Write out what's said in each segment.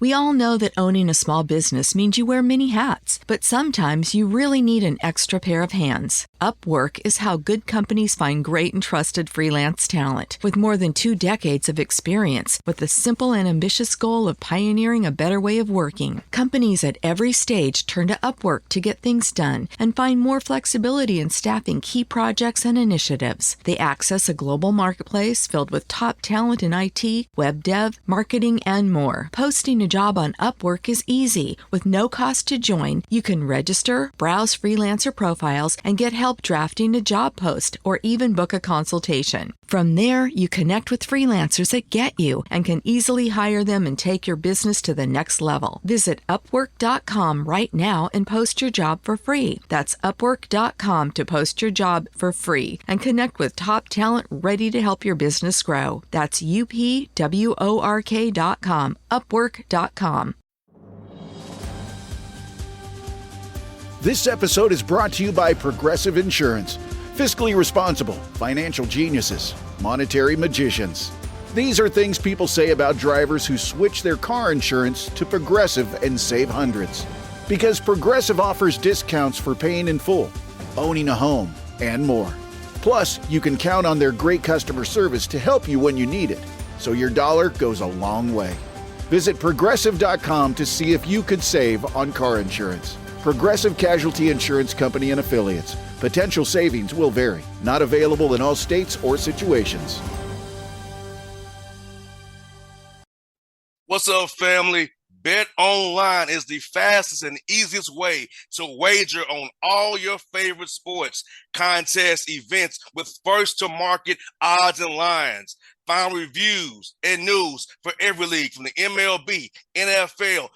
We all know that owning a small business means you wear many hats, but sometimes you really need an extra pair of hands. Upwork is how good companies find great and trusted freelance talent. With more than 2 decades of experience, with the simple and ambitious goal of pioneering a better way of working, companies at every stage turn to Upwork to get things done and find more flexibility in staffing key projects and initiatives. They access a global marketplace filled with top talent in IT, web dev, marketing, and more. Posting a job on Upwork is easy. With no cost to join, you can register, browse freelancer profiles, and get help drafting a job post or even book a consultation. From there, you connect with freelancers that get you and can easily hire them and take your business to the next level. Visit Upwork.com right now and post your job for free. That's Upwork.com to post your job for free and connect with top talent ready to help your business grow. That's UPWORK.com, Upwork.com. This episode is brought to you by Progressive Insurance. Fiscally responsible, financial geniuses, monetary magicians. These are things people say about drivers who switch their car insurance to Progressive and save hundreds. Because Progressive offers discounts for paying in full, owning a home, and more. Plus, you can count on their great customer service to help you when you need it, so your dollar goes a long way. Visit Progressive.com to see if you could save on car insurance. Progressive Casualty Insurance Company and Affiliates. Potential savings will vary. Not available in all states or situations. What's up, family? Bet Online is the fastest and easiest way to wager on all your favorite sports, contests, events with first-to-market odds and lines. Find reviews and news for every league from the MLB, NFL,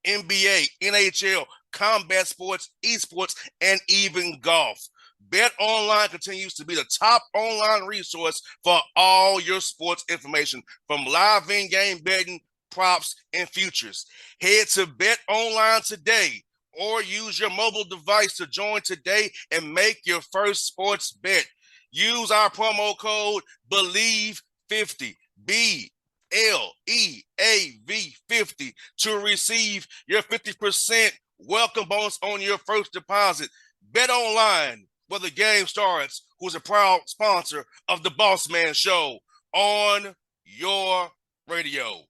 NBA, NHL, combat sports, esports, and even golf. Bet Online continues to be the top online resource for all your sports information, from live in-game betting, props, and futures. Head to Bet Online today or use your mobile device to join today and make your first sports bet. Use our promo code BELIEVE50, BLEAV50, to receive your 50% welcome bonus on your first deposit. Bet Online, where the game starts, who's a proud sponsor of the Bossman Show on your radio.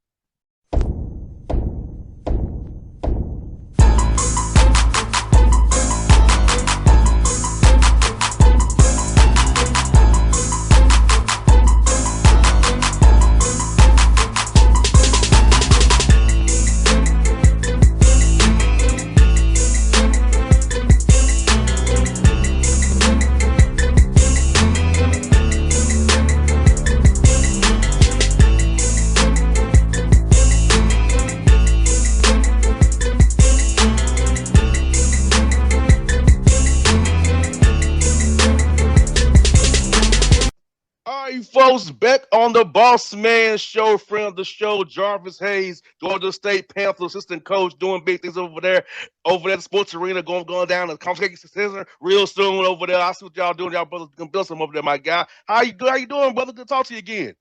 Folks, back on the Bossman Show, friend of the show, Jarvis Hayes, Georgia State Panther assistant coach, doing big things over there at the sports arena, going down to the Convocation Center real soon over there. I see what y'all doing. Y'all brothers can build some over there, my guy. How you doing, brother? Good to talk to you again.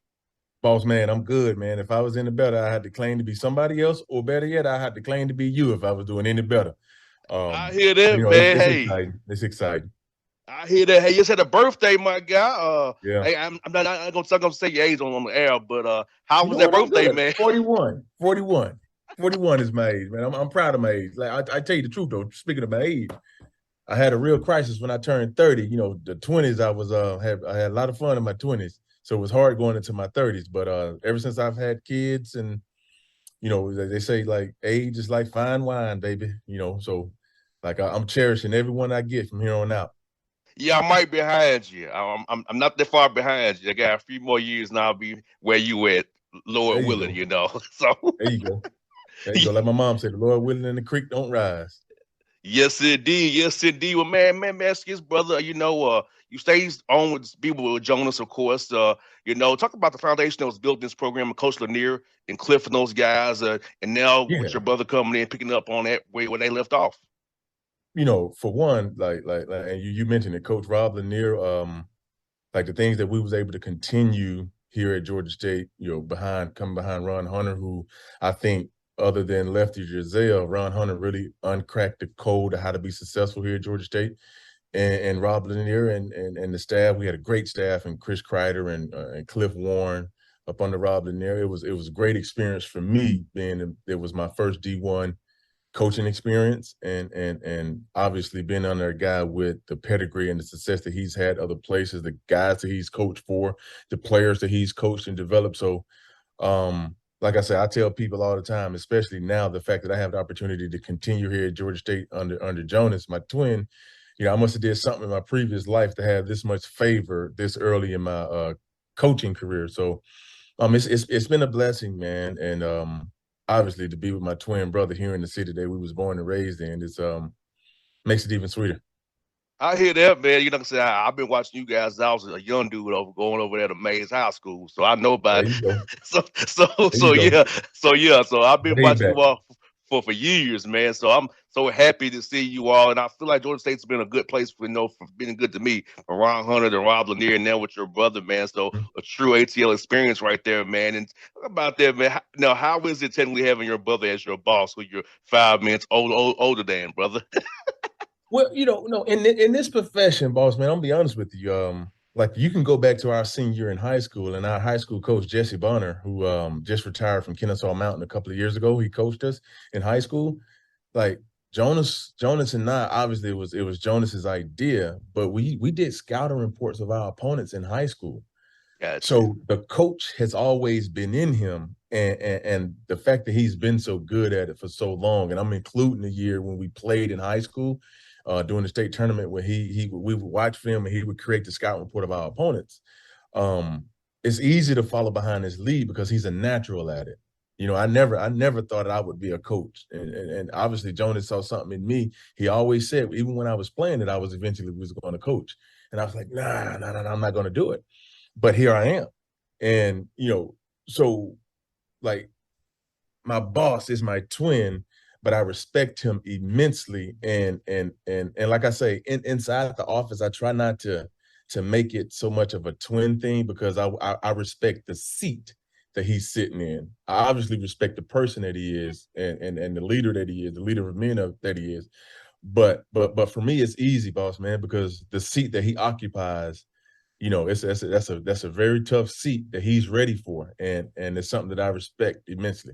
Boss man, I'm good, man. If I was any better, I had to claim to be somebody else, or better yet, I had to claim to be you if I was doing any better. I hear that, man. It's hey, exciting. It's exciting. I hear that. Hey, you just had a birthday, my guy. Yeah. Hey, I'm not gonna say your age on the air, but how was that birthday, man? 41. 41 is my age, man. I'm proud of my age. Like I tell you the truth though. Speaking of my age, I had a real crisis when I turned 30. You know, the 20s, I had a lot of fun in my 20s, so it was hard going into my 30s. But ever since I've had kids, and you know, they say like age is like fine wine, baby. You know, so like I'm cherishing everyone I get from here on out. Yeah, I might be behind you. I'm not that far behind you. I got a few more years and I'll be where you at, Lord willing, you know. So there you go. There you go. Like my mom said, the Lord willing and the creek don't rise. Yes, indeed. Yes, indeed. Well, man, ask his brother, you know, you stay on with people with Jonas, of course. You know, talk about the foundation that was built in this program with Coach Lanier and Cliff and those guys, and now with your brother coming in, picking up on that where they left off. You know, for one, like and you mentioned it, Coach Rob Lanier, like the things that we was able to continue here at Georgia State, you know, coming behind Ron Hunter, who I think other than Lefty Giselle, Ron Hunter really uncracked the code of how to be successful here at Georgia State. And Rob Lanier and the staff, we had a great staff, and Chris Kreider and Cliff Warren up under Rob Lanier. It was a great experience for me, being it was my first D1 coaching experience, and obviously being under a guy with the pedigree and the success that he's had other places, the guys that he's coached for, the players that he's coached and developed. So like I said, I tell people all the time, especially now, the fact that I have the opportunity to continue here at Georgia State under Jonas, my twin. I must have did something in my previous life to have this much favor this early in my coaching career. So it's been a blessing, man. And obviously to be with my twin brother here in the city that we was born and raised in, it's makes it even sweeter. I hear that, man. You know what I'm saying? I've been watching you guys since I was a young dude going over there to Mays High School, so I know about There it. you go. So There you go. so I've been Way watching back. you all for years, man. So I'm so happy to see you all, and I feel like Georgia State's been a good place for being good to me. From Ron Hunter to Rob Lanier, and now with your brother, man. So a true ATL experience right there, man. And talk about that, man. Now, how is it technically having your brother as your boss, who you're 5 minutes older than, brother? Well, no, in this profession, boss man, I'm gonna be honest with you. Like you can go back to our senior year in high school, and our high school coach Jesse Bonner, who just retired from Kennesaw Mountain a couple of years ago. He coached us in high school. Like Jonas and I, obviously it was Jonas's idea, but we did scouting reports of our opponents in high school. Gotcha. So the coach has always been in him, and the fact that he's been so good at it for so long, and I'm including the year when we played in high school, during the state tournament, where we would watch film and he would create the scout report of our opponents. It's easy to follow behind his lead because he's a natural at it. I never thought I would be a coach, and obviously Jonas saw something in me. He always said, even when I was playing, that I was eventually going to coach, and I was like, nah, I'm not going to do it. But here I am. And, so like my boss is my twin, but I respect him immensely. And like I say, inside the office, I try not to make it so much of a twin thing, because I respect the seat that he's sitting in. I obviously respect the person that he is, and the leader that he is, the leader of men that he is. But for me, it's easy, boss man, because the seat that he occupies, that's a very tough seat that he's ready for, and it's something that I respect immensely.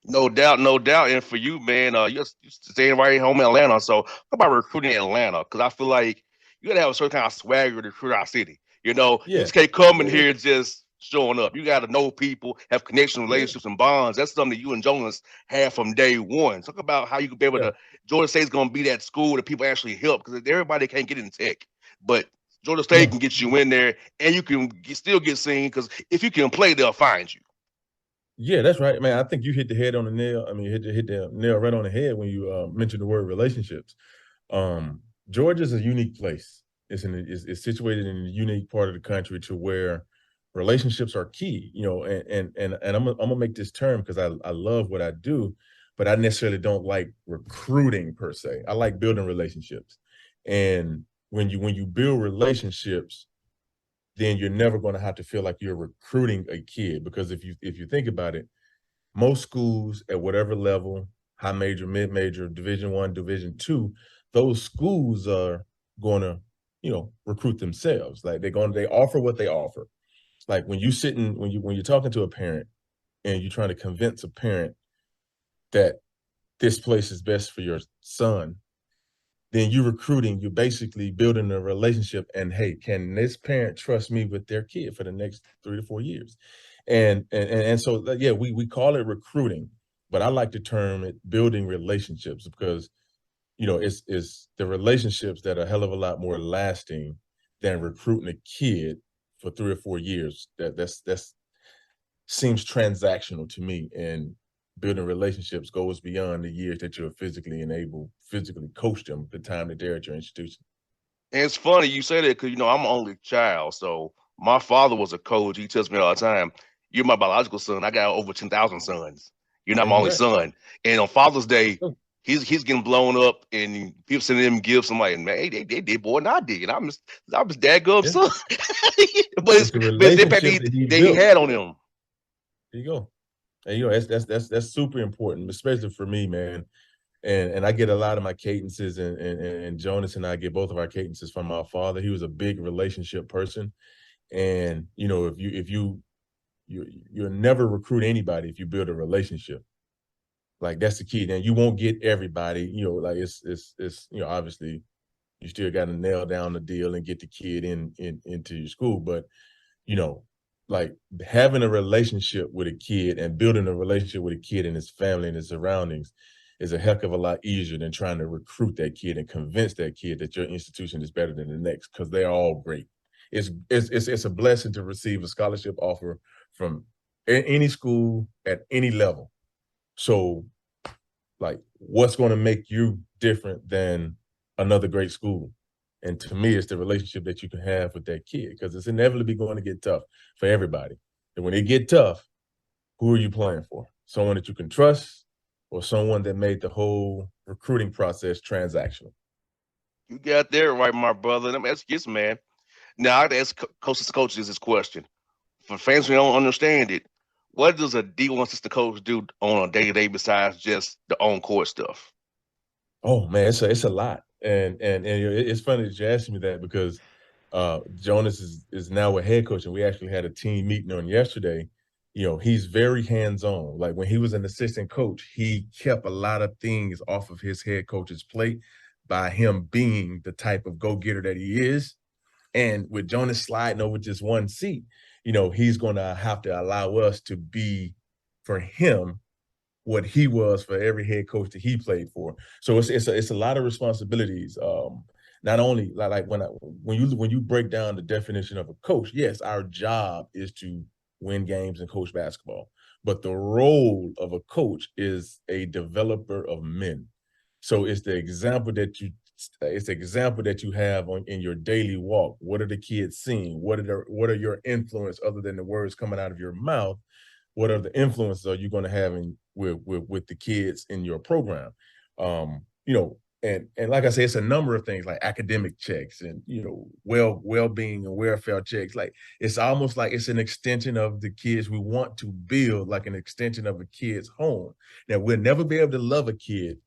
No doubt, no doubt. And for you, man, you're staying right home in Atlanta. So how about recruiting in Atlanta? Because I feel like you gotta have a certain kind of swagger to recruit our city. You Yeah, just can't come in yeah, here just showing up. You gotta know people, have connection, yeah, relationships, and bonds. That's something that you and Jonas have from day one. Talk about how you could be able yeah, to. Georgia State's gonna be that school that people actually help, because everybody can't get in tech, but Georgia State no, can get you in there, and you can still get seen, because if you can play, they'll find you. yeah, that's right, man. I think you hit the head on the nail. I mean, hit the nail right on the head when you mentioned the word relationships. Georgia's a unique place. It's situated in a unique part of the country to where relationships are key. And I'm gonna make this term because I love what I do, but I necessarily don't like recruiting per se. I like building relationships, and when you build relationships, then you're never going to have to feel like you're recruiting a kid, because if you think about it, most schools at whatever level, high major, mid major, Division I, Division II, those schools are going to recruit themselves. Like they offer what they offer. Like when you're talking to a parent and you're trying to convince a parent that this place is best for your son, then you're basically building a relationship. And hey, can this parent trust me with their kid for the next 3 to 4 years? And so yeah, we call it recruiting, but I like to term it building relationships, because it's the relationships that are a hell of a lot more lasting than recruiting a kid for 3 or 4 years. That's seems transactional to me. And building relationships goes beyond the years that you're physically coach them the time that they're at your institution. And it's funny you say that, because I'm an only child. So my father was a coach. He tells me all the time, "You're my biological son. I got over 10,000 sons. You're not my only Exactly. son." And on Father's Day, Oh, he's getting blown up, and people sending him gifts. I'm like, man, they did more than I did. I'm his dadgum yeah. son. but It's the it's the impact relationship that he that he built. had on him. There you go. And that's super important, especially for me, man. And I get a lot of my cadences, and Jonas and I get both of our cadences from our father. He was a big relationship person, and you'll never recruit anybody if you build a relationship. Like that's the key. Then you won't get everybody. Like it's obviously you still got to nail down the deal and get the kid into your school, but you know, like having a relationship with a kid and building a relationship with a kid and his family and his surroundings is a heck of a lot easier than trying to recruit that kid and convince that kid that your institution is better than the next, because they're all great. It's a blessing to receive a scholarship offer from any school at any level. So, like, what's going to make you different than another great school? And to me, it's the relationship that you can have with that kid, because it's inevitably going to get tough for everybody. And when it get tough, who are you playing for? Someone that you can trust, or someone that made the whole recruiting process transactional? You got there right, my brother. Let me ask you this, man. Now, I'd ask coaches this question. For fans who don't understand it, what does a D1 assistant coach do on a day-to-day besides just the on-court stuff? Oh man, it's a lot, and it's funny that you asked me that, because Jonas is now a head coach, and we actually had a team meeting on yesterday. He's very hands-on. Like when he was an assistant coach, he kept a lot of things off of his head coach's plate by him being the type of go-getter that he is. And with Jonas sliding over just one seat, he's going to have to allow us to be, for him, what he was for every head coach that he played for. So it's a lot of responsibilities. Not only like when you break down the definition of a coach, yes, our job is to win games and coach basketball, but the role of a coach is a developer of men. So it's the example that you have in your daily walk. What are the kids seeing? What are your influence other than the words coming out of your mouth? What are the influences are you going to have with the kids in your program? And like I say, it's a number of things like academic checks and well-being and welfare checks. Like it's almost like it's an extension of the kids. We want to build like an extension of a kid's home. Now we'll never be able to love a kid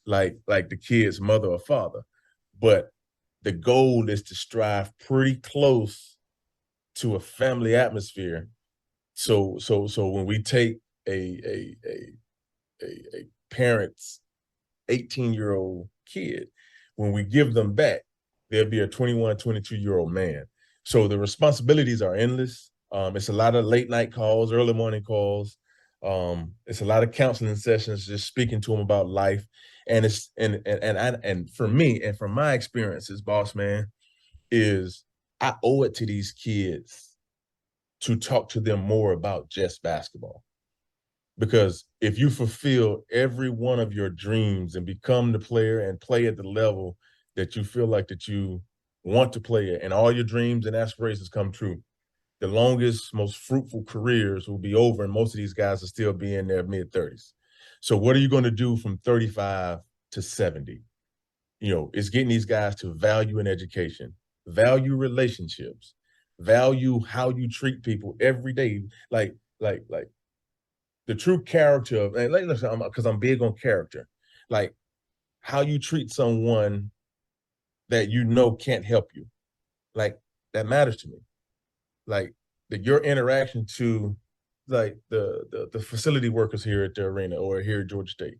like the kid's mother or father, but the goal is to strive pretty close to a family atmosphere. So when we take a parent's 18-year-old kid, when we give them back, they'll be a 21, 22-year-old man. So the responsibilities are endless. It's a lot of late night calls, early morning calls. It's a lot of counseling sessions, just speaking to them about life. And it's and for me and from my experiences, boss man, is I owe it to these kids to talk to them more about just basketball. Because if you fulfill every one of your dreams and become the player and play at the level that you feel like that you want to play at, and all your dreams and aspirations come true, the longest, most fruitful careers will be over, and most of these guys will still be in their mid-30s. So what are you going to do from 35 to 70? It's getting these guys to value an education, value relationships, value how you treat people every day. Like the true character of, and listen, because I'm big on character, like how you treat someone that can't help you, like that matters to me. Like your interaction to like the facility workers here at the arena or here at Georgia State,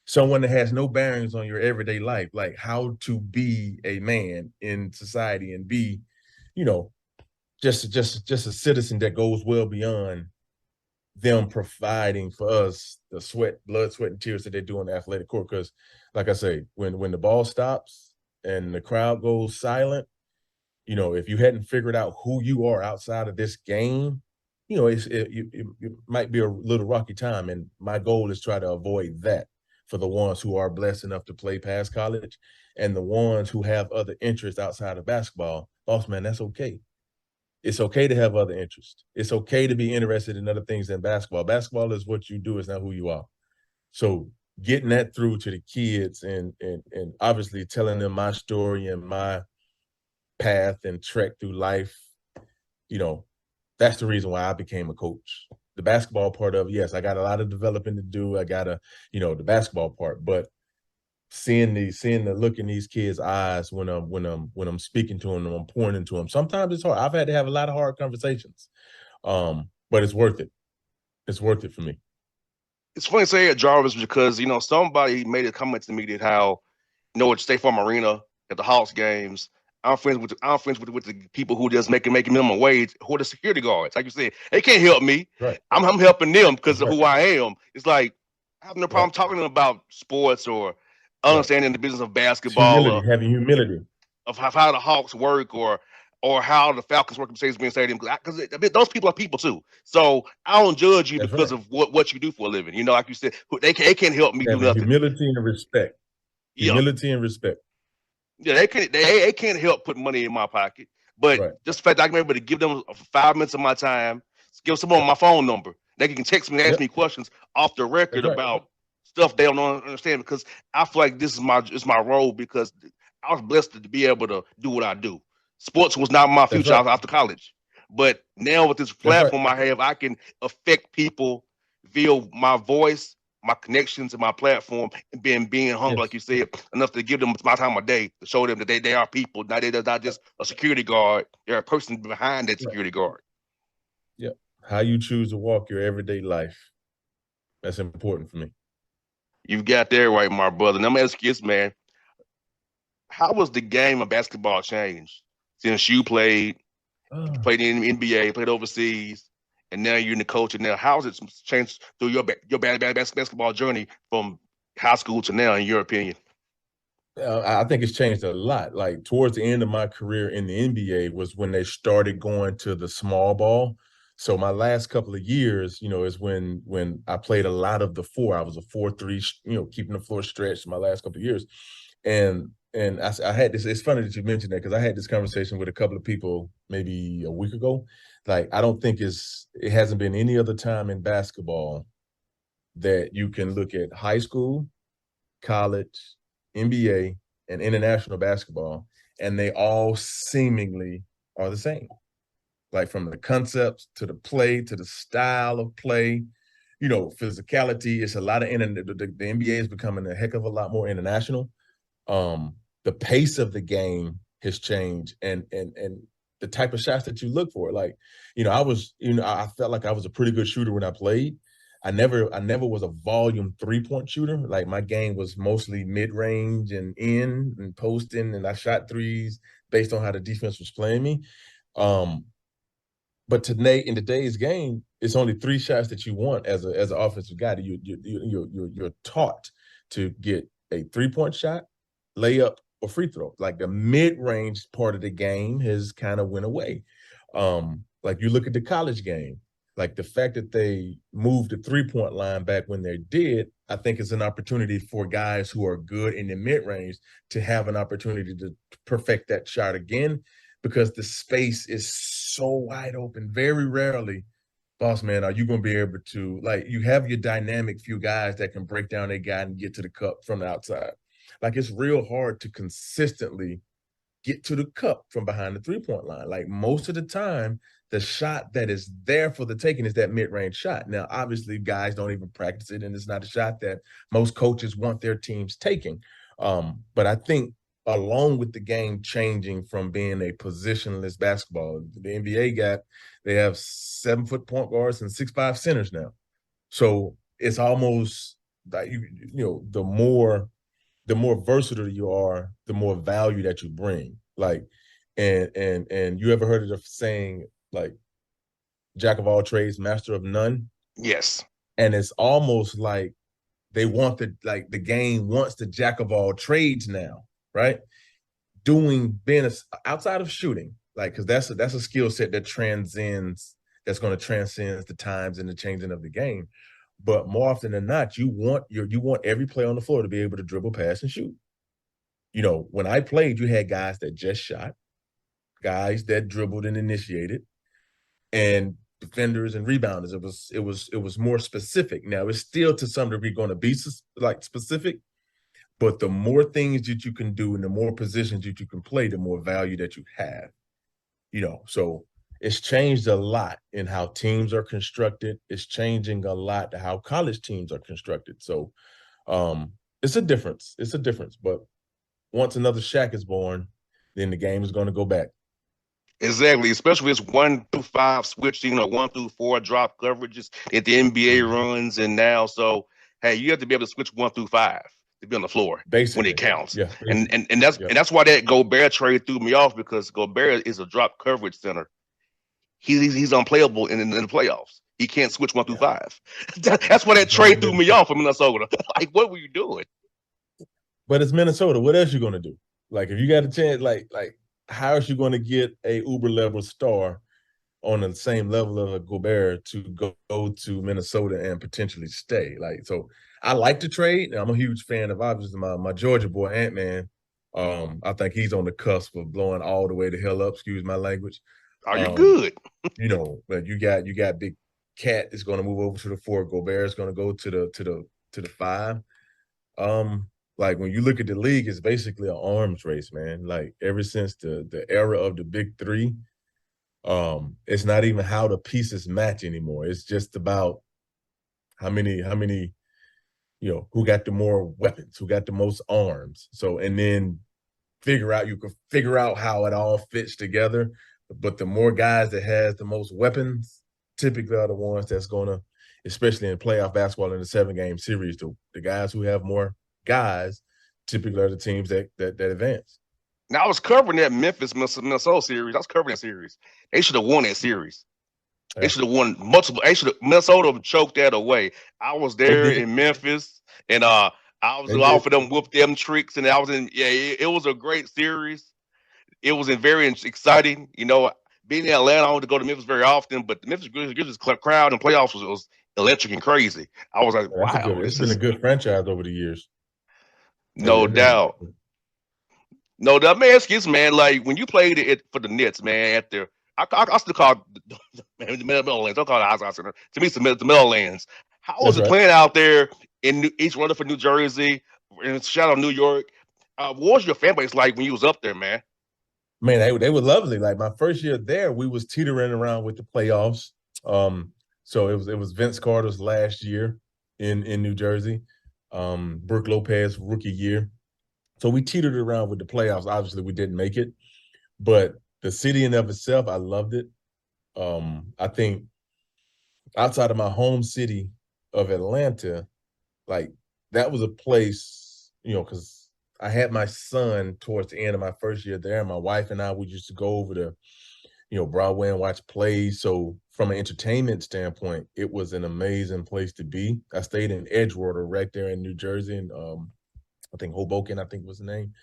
someone that has no bearings on your everyday life, like how to be a man in society and be, you know, just a citizen that goes well beyond them providing for us the blood, sweat, and tears that they do on the athletic court. Because, like I say, when the ball stops and the crowd goes silent, if you hadn't figured out who you are outside of this game, it might be a little rocky time. And my goal is try to avoid that for the ones who are blessed enough to play past college, and the ones who have other interests outside of basketball. Boss man, that's okay. It's okay to have other interests. It's okay to be interested in other things than basketball. Basketball is what you do, it's not who you are. So getting that through to the kids and obviously telling them my story and my path and trek through life, that's the reason why I became a coach. the basketball part of it, yes, I got a lot of developing to do. I got the basketball part, but seeing the look in these kids' eyes when I'm speaking to them and I'm pouring into them. Sometimes it's hard. I've had to have a lot of hard conversations, but it's worth it. It's worth it for me. It's funny to say at Jarvis because somebody made a comment to me that how at State Farm Arena at the Hawks games. I'm friends with the people who just making minimum wage, who are the security guards. Like you said, they can't help me. Right. I'm helping them because of Right. who I am. It's like I have no problem Right. talking to them about sports or Right. understanding the business of It's basketball humility, having humility. of how the Hawks work or how the Falcons work in Mercedes-Benz Stadium because those people are people too. So I don't judge you That's because right. of what you do for a living. Like you said, they can't help me do Having nothing. humility and respect. Yeah, Humility and respect. yeah, they can't help put money in my pocket, but Right. just the fact that I can be able to give them 5 minutes of my time, give someone Yep. my phone number, they can text me and ask Yep. me questions off the record That's right. about stuff they don't understand because I feel like this is my role because I was blessed to be able to do what I do. Sports was not my That's future right. after college, but now with this That's right. platform I have, I can affect people via my voice, my connections, and my platform, and being humble, like Yes. you said, enough to give them my time of day to show them that they are people. Now they're not just a security guard; they're a person behind that Right. security guard. Yep. How you choose to walk your everyday life. That's important for me. You've got that right, my brother. And I'm asking you this, man. How was the game of basketball changed since you played? You Oh. played in the NBA, played overseas, and now you're in the culture. Now, how has it changed through your basketball journey from high school to now, in your opinion? I think it's changed a lot. Like towards the end of my career in the NBA was when they started going to the small ball. So my last couple of years, is when I played a lot of the four. I was a 4-3, keeping the floor stretched my last couple of years. And I had this. It's funny that you mentioned that because I had this conversation with a couple of people maybe a week ago. Like I don't think it hasn't been any other time in basketball that you can look at high school, college, NBA, and international basketball, and they all seemingly are the same. Like from the concepts to the play to the style of play, physicality. It's a lot of the NBA is becoming a heck of a lot more international. The pace of the game has changed, and the type of shots that you look for. Like, I felt like I was a pretty good shooter when I played. I never was a volume 3-point shooter. Like my game was mostly mid range and in and posting, and I shot threes based on how the defense was playing me. Um, but today in today's game, it's only 3 shots that you want as an offensive guy. You're taught to get a 3-point shot, layup, or free throw. Like the mid range part of the game has kind of went away. Like you look at the college game, like the fact that they moved the 3-point line back when they did, I think is an opportunity for guys who are good in the mid range to have an opportunity to perfect that shot again because the space is so wide open. Very rarely, Bossman, are you going to be able to, like, you have your dynamic few guys that can break down a guy and get to the cup from the outside. Like, it's real hard to consistently get to the cup from behind the 3-point line. Like, most of the time, the shot that is there for the taking is that mid-range shot. Now, obviously, guys don't even practice it, and it's not a shot that most coaches want their teams taking. But I think along with the game changing from being a positionless basketball, the NBA they have 7-foot point guards and 6'5" centers now. So it's almost like the more versatile you are, the more value that you bring. Like, and you ever heard of the saying like jack of all trades, master of none? Yes. And it's almost like the game wants the jack of all trades now, right? Outside of shooting, like because that's a skill set that's going to transcend the times and the changing of the game. But more often than not, you want every player on the floor to be able to dribble, pass, and shoot. When I played, you had guys that just shot, guys that dribbled and initiated, and defenders and rebounders. It was more specific. Now it's still to some degree going to be like specific, but the more things that you can do and the more positions that you can play, the more value that you have. So it's changed a lot in how teams are constructed. It's changing a lot to how college teams are constructed. So it's a difference. It's a difference. But once another Shaq is born, then the game is going to go back. Exactly, especially if it's 1 through 5 switching or 1 through 4 drop coverages that the NBA runs, and now so hey, you have to be able to switch 1 through 5 to be on the floor when it Basically. counts. Yeah. And that's why that Gobert trade threw me off, because Gobert is a drop coverage center. He's unplayable in the playoffs. He can't switch 1 through 5. That's why that trade threw me off from Minnesota. Like, what were you doing? But it's Minnesota. What else you going to do? Like, if you got a chance, like how is you going to get a Uber level star on the same level of a Gobert to go to Minnesota and potentially stay? Like, so I like the trade. I'm a huge fan of, obviously, my Georgia boy Ant-Man. I think he's on the cusp of blowing all the way to hell up. Excuse my language. Are you good? But you got Big Cat is going to move over to the 4. Gobert is going to go to the 5. Like, when you look at the league, it's basically an arms race, man. Like, ever since the era of the big 3, it's not even how the pieces match anymore. It's just about how many, who got the more weapons, who got the most arms. So, and then you can figure out how it all fits together. But the more guys that has the most weapons typically are the ones that's gonna, especially in playoff basketball in the 7-game series, the guys who have more guys typically are the teams that advance. Now, I was covering that Memphis Minnesota series. I was covering that series. They should have won that series. They should have won multiple. Minnesota choked that away. I was there in Memphis, and I was all for them whoop them tricks, and I was in. Yeah, it was a great series. It was very exciting. Being in Atlanta, I don't want to go to Memphis very often, but the Memphis Grizzlies crowd and playoffs was electric and crazy. I was like, wow, it's been a good franchise over the years. No doubt. No, that man, excuse me, man. Like, when you played it for the Nets, man, I still call the Meadowlands. Don't call it the Oscar Center. To me, it's the Meadowlands. How was it playing out there in East Rutherford, New Jersey, and shout out New York? What was your fan base like when you was up there, man? Man, they were lovely. Like, my first year there, we was teetering around with the playoffs. So it was Vince Carter's last year in New Jersey. Brooke Lopez rookie year. So we teetered around with the playoffs. Obviously, we didn't make it, but the city in of itself, I loved it. I think outside of my home city of Atlanta, like, that was a place, because I had my son towards the end of my first year there. My wife and I, we used to go over to, Broadway and watch plays. So from an entertainment standpoint, it was an amazing place to be. I stayed in Edgewater, right there in New Jersey, and I think Hoboken, I think was the name.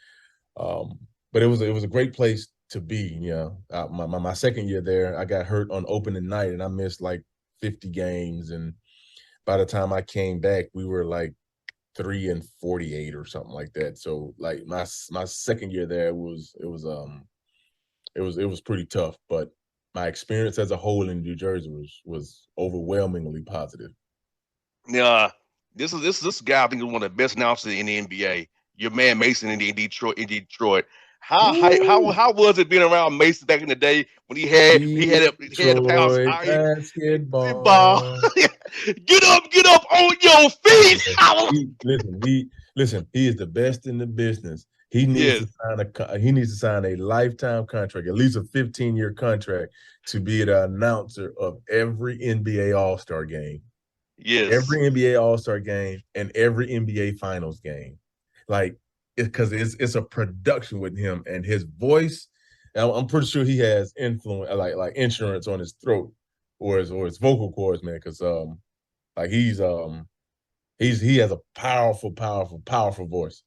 But it was a great place to be. My second year there, I got hurt on opening night, and I missed like 50 games. And by the time I came back, we were like 3-48 or something like that. So, like, my second year there was pretty tough. But my experience as a whole in New Jersey was overwhelmingly positive. Yeah. This guy, I think, is one of the best announcers in the NBA. Your man Mason in Detroit. How was it being around Mason back in the day when he had the pounds basketball? Get up on your feet. Listen. He is the best in the business. He needs to sign a lifetime contract, at least a 15-year contract, to be the announcer of every NBA All-Star game. Yes. Every NBA All-Star game and every NBA Finals game. Like, because it's a production with him and his voice. I'm pretty sure he has influence, like insurance on his throat or his vocal cords, man. Because like, he has a powerful voice.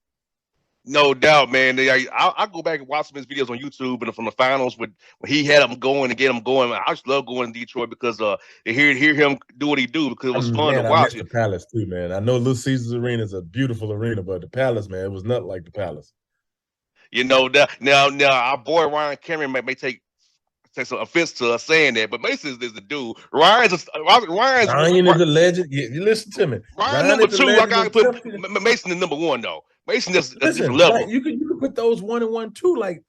No doubt, man. I go back and watch some of his videos on YouTube and from the finals when he had them going and get them going. I just love going to Detroit because to hear him do what he do, because it was fun to watch. The Palace too, man. I know Little Caesars Arena is a beautiful arena, but the Palace, man, it was nothing like the Palace. Now our boy Ryan Cameron may take some offense to us saying that, but Mason is the dude. Ryan is a legend. You listen to me. Ryan number 2. I gotta put Mason in number 1 though. Mason is a level. Like, you can put those 1 and 1 too. Like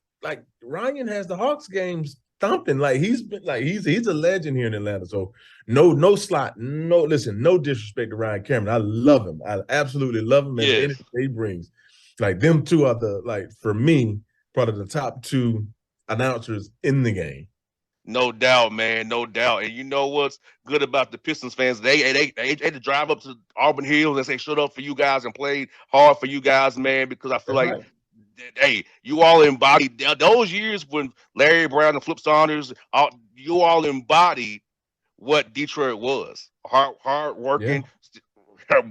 Ryan has the Hawks games thumping. Like he's a legend here in Atlanta. So no slot, no disrespect to Ryan Cameron. I love him. I absolutely love him and the energy he brings. Like them two are for me, probably the top two announcers in the game. No doubt, man. No doubt. And you know what's good about the Pistons fans? They had to drive up to Auburn Hills and say, shut up for you guys and played hard for you guys, man, because I feel like, hey, you all embodied those years when Larry Brown and Flip Saunders, you all embodied what Detroit was. Hard working,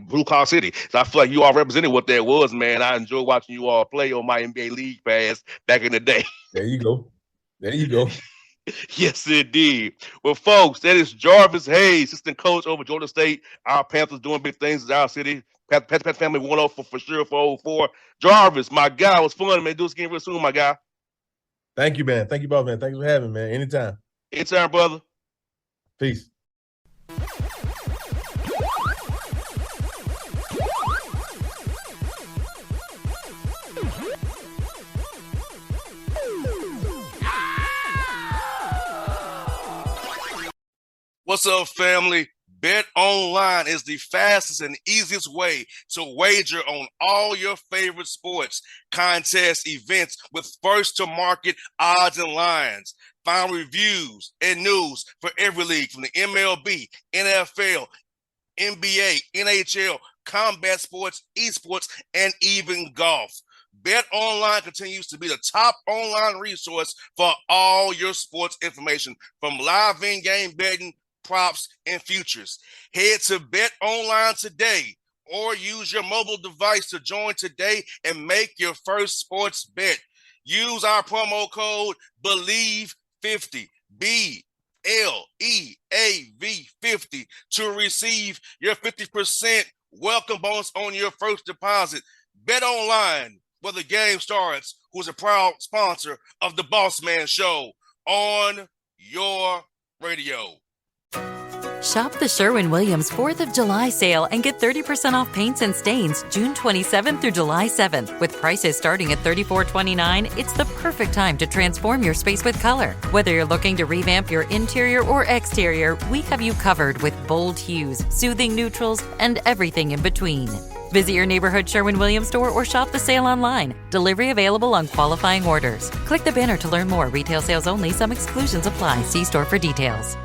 blue collar city. So I feel like you all represented what that was, man. I enjoy watching you all play on my NBA League Pass back in the day. There you go. Yes, indeed. Well, folks, that is Jarvis Hayes, assistant coach over Georgia State. Our Panthers doing big things in our city. Pat family 104 for sure for 04. Jarvis, my guy, it was fun, man. Do this again real soon, my guy. Thank you, man. Thank you both, man. Thanks for having me, man. Anytime. Anytime, brother. Peace. What's up, family? Bet Online is the fastest and easiest way to wager on all your favorite sports, contests, events with first-to-market odds and lines. Find reviews and news for every league from the MLB, NFL, NBA, NHL, combat sports, esports, and even golf. Bet Online continues to be the top online resource for all your sports information, from live in-game betting, props, and futures. Head to Bet Online today or use your mobile device to join today and make your first sports bet. Use our promo code BELIEVE50, BLEAV50, to receive your 50% welcome bonus on your first deposit. Bet Online, where the game starts, who's a proud sponsor of the Bossman Show on your radio. Shop the Sherwin-Williams 4th of July sale and get 30% off paints and stains June 27th through July 7th. With prices starting at $34.29, it's the perfect time to transform your space with color. Whether you're looking to revamp your interior or exterior, we have you covered with bold hues, soothing neutrals, and everything in between. Visit your neighborhood Sherwin-Williams store or shop the sale online. Delivery available on qualifying orders. Click the banner to learn more. Retail sales only. Some exclusions apply. See store for details.